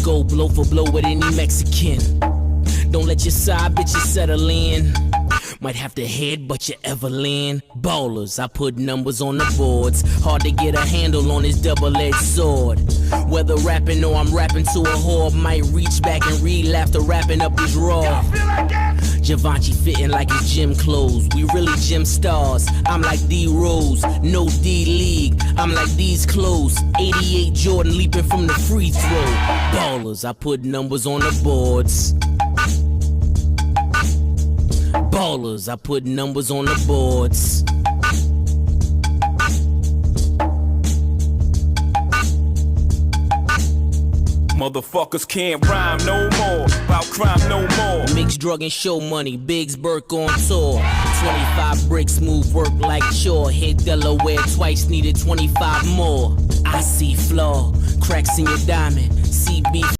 go blow for blow with any Mexican. Don't let your side bitches settle in. Might have to head, but you ever land. Ballers, I put numbers on the boards. Hard to get a handle on this double-edged sword. Whether rapping or I'm rapping to a whore, might reach back and read after wrapping up this raw. Givenchy fitting like his gym clothes. We really gym stars. I'm like D-Rose, no D-League. I'm like these clothes. 88 Jordan leaping from the free throw. Ballers, I put numbers on the boards. Ballers, I put numbers on the boards. Motherfuckers can't rhyme no more, about crime no more. Mixed drug and show money, Biggs Burke on tour. 25 bricks, move work like chore. Hit Delaware twice, needed 25 more. I see flaw, cracks in your diamond, see beef.